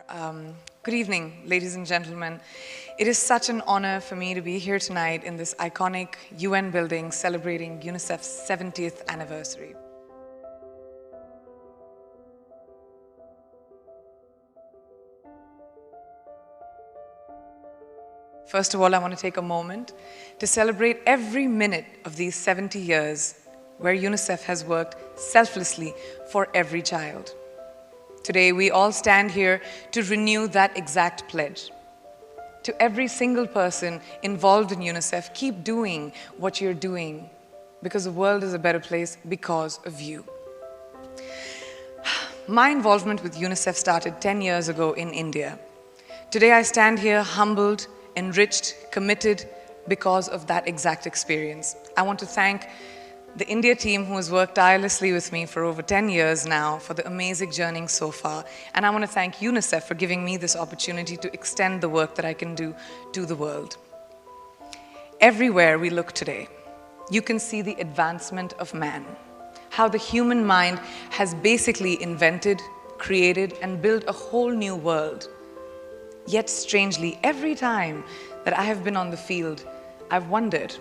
Good evening, ladies and gentlemen. It is such an honor for me to be here tonight in this iconic UN building celebrating UNICEF's 70th anniversary. First of all, I want to take a moment to celebrate every minute of these 70 years where UNICEF has worked selflessly for every child. Today, we all stand here to renew that exact pledge. To every single person involved in UNICEF, keep doing what you're doing because the world is a better place because of you. My involvement with UNICEF started 10 years ago in India. Today, I stand here humbled, enriched, committed because of that exact experience. I want to thank the India team who has worked tirelessly with me for over 10 years now for the amazing journey so far. And I want to thank UNICEF for giving me this opportunity to extend the work that I can do to the world. Everywhere we look today, you can see the advancement of man, how the human mind has basically invented, created, and built a whole new world. Yet strangely, every time that I have been on the field, I've wondered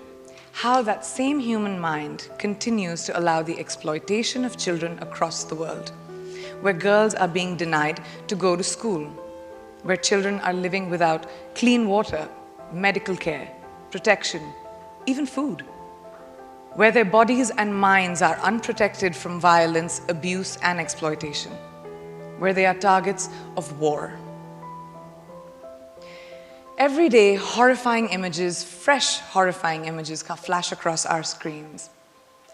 how that same human mind continues to allow the exploitation of children across the world, where girls are being denied to go to school, where children are living without clean water, medical care, protection, even food, where their bodies and minds are unprotected from violence, abuse, and exploitation, where they are targets of war. Every day, horrifying images, fresh horrifying images flash across our screens.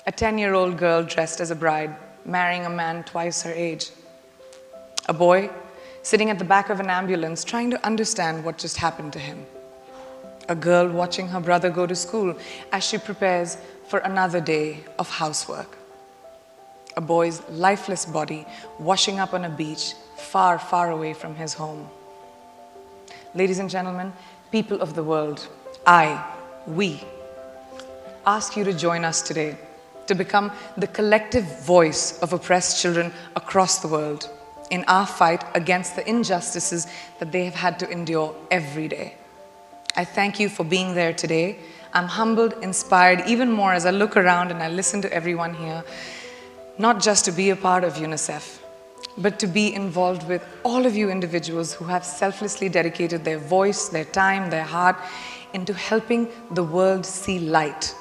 A 10-year-old girl dressed as a bride, marrying a man twice her age. A boy sitting at the back of an ambulance trying to understand what just happened to him. A girl watching her brother go to school as she prepares for another day of housework. A boy's lifeless body washing up on a beach far, far away from his home. Ladies and gentlemen, people of the world, we ask you to join us today to become the collective voice of oppressed children across the world in our fight against the injustices that they have had to endure every day. I thank you for being there today. I'm humbled, inspired even more as I look around and I listen to everyone here, not just to be a part of UNICEF, but to be involved with all of you individuals who have selflessly dedicated their voice, their time, their heart into helping the world see light,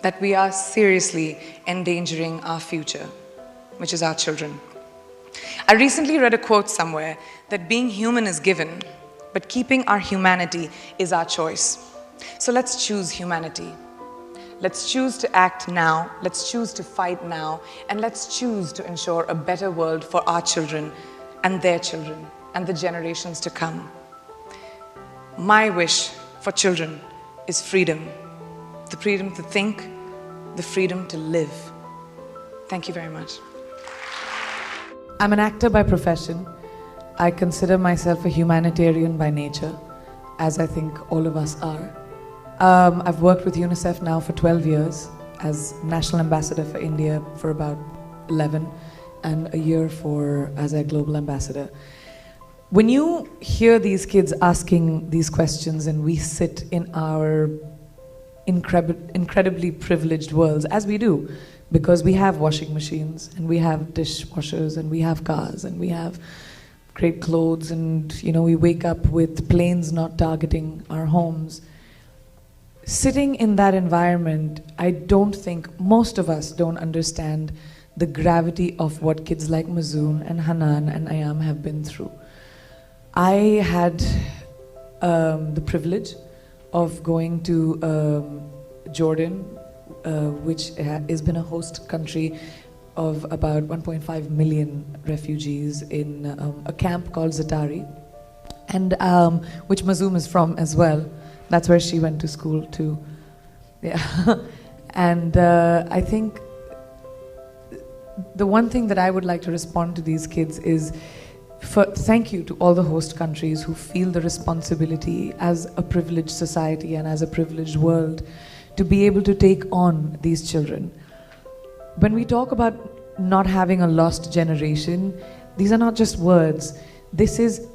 that we are seriously endangering our future, which is our children. I recently read a quote somewhere that being human is given, but keeping our humanity is our choice. So let's choose humanity. Let's choose to act now, let's choose to fight now, and let's choose to ensure a better world for our children and their children and the generations to come. My wish for children is freedom. The freedom to think, the freedom to live. Thank you very much. I'm an actor by profession. I consider myself a humanitarian by nature, as I think all of us are. I've worked with UNICEF now for 12 years as National Ambassador for India for about 11 and a year as a Global Ambassador. When you hear these kids asking these questions and we sit in our incredibly privileged worlds, as we do, because we have washing machines and we have dishwashers and we have cars and we have great clothes and we wake up with planes not targeting our homes. Sitting in that environment, I don't think most of us don't understand the gravity of what kids like Mazoon and Hanan and Ayam have been through. I had the privilege of going to Jordan, which has been a host country of about 1.5 million refugees in a camp called Zatari, and which Mazoom is from as well. That's where she went to school too. Yeah. And I think the one thing that I would like to respond to these kids is thank you to all the host countries who feel the responsibility as a privileged society and as a privileged world to be able to take on these children. When we talk about not having a lost generation, these are not just words. This is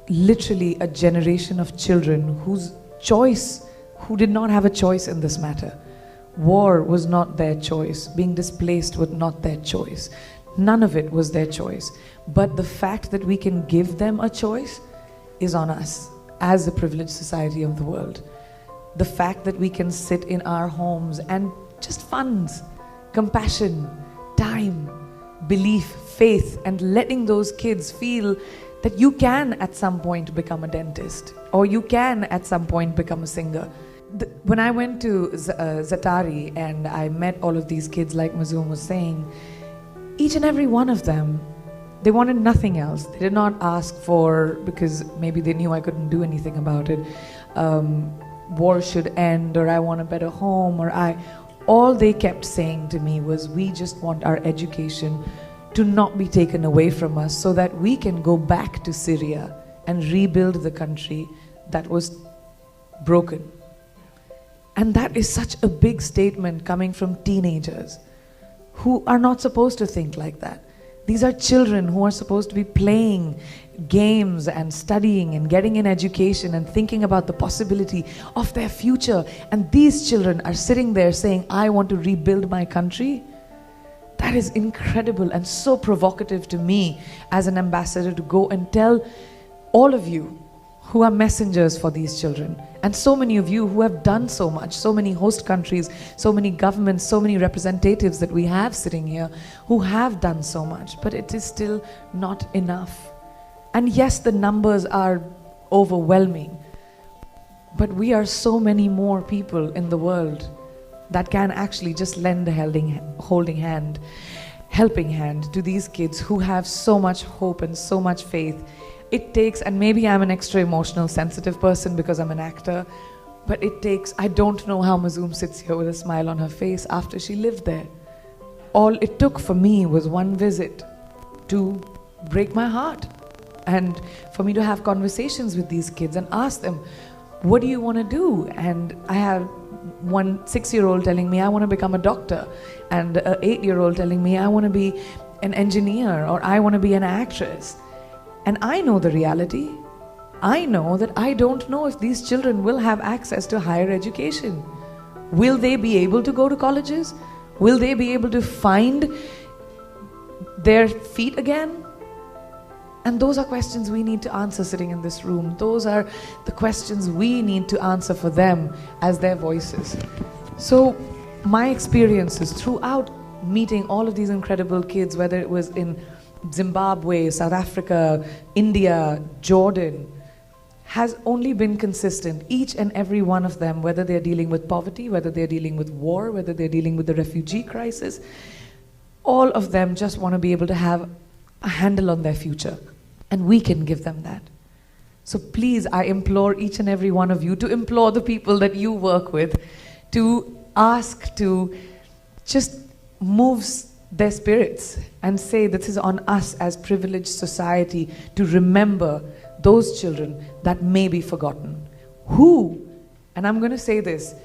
literally a generation of children who did not have a choice in this matter. War was not their choice. Being displaced was not their choice. None of it was their choice. But the fact that we can give them a choice is on us as a privileged society of the world. The fact that we can sit in our homes and just funds, compassion, time, belief, faith, and letting those kids feel that you can at some point become a dentist, or you can at some point become a singer. When I went to Zatari and I met all of these kids, like Mazoom was saying, each and every one of them, they wanted nothing else. They did not ask for, because maybe they knew I couldn't do anything about it, war should end, or I want a better home, all they kept saying to me was, we just want our education to not be taken away from us so that we can go back to Syria and rebuild the country that was broken. And that is such a big statement coming from teenagers who are not supposed to think like that. These are children who are supposed to be playing games and studying and getting an education and thinking about the possibility of their future. And these children are sitting there saying, I want to rebuild my country. That is incredible and so provocative to me as an ambassador to go and tell all of you who are messengers for these children, and so many of you who have done so much, so many host countries, so many governments, so many representatives that we have sitting here who have done so much, but it is still not enough. And yes, the numbers are overwhelming, but we are so many more people in the world that can actually just lend a helping hand to these kids who have so much hope and so much faith. It takes, and maybe I'm an extra emotional, sensitive person because I'm an actor, but it takes, I don't know how Mazoom sits here with a smile on her face after she lived there. All it took for me was one visit to break my heart, and for me to have conversations with these kids and ask them, what do you want to do? And I have one 6-year-old telling me I want to become a doctor, and an 8-year-old telling me I want to be an engineer, or I want to be an actress. And I know the reality. I know that I don't know if these children will have access to higher education. Will they be able to go to colleges? Will they be able to find their feet again? And those are questions we need to answer sitting in this room. Those are the questions we need to answer for them as their voices. So my experiences throughout meeting all of these incredible kids, whether it was in Zimbabwe, South Africa, India, Jordan, has only been consistent. Each and every one of them, whether they're dealing with poverty, whether they're dealing with war, whether they're dealing with the refugee crisis, all of them just want to be able to have a handle on their future. And we can give them that. So please, I implore each and every one of you to implore the people that you work with to ask, to just move their spirits and say this is on us as privileged society to remember those children that may be forgotten. Who, and I'm going to say this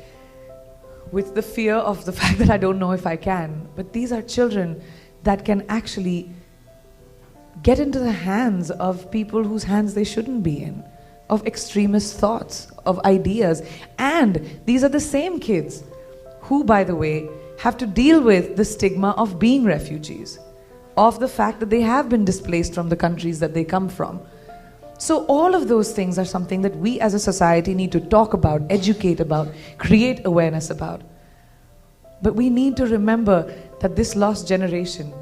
with the fear of the fact that I don't know if I can, but these are children that can actually get into the hands of people whose hands they shouldn't be in, of extremist thoughts, of ideas. And these are the same kids who, by the way, have to deal with the stigma of being refugees, of the fact that they have been displaced from the countries that they come from. So all of those things are something that we as a society need to talk about, educate about, create awareness about. But we need to remember that this lost generation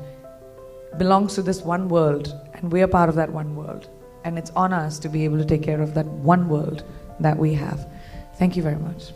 belongs to this one world, and we are part of that one world. And it's on us to be able to take care of that one world that we have. Thank you very much.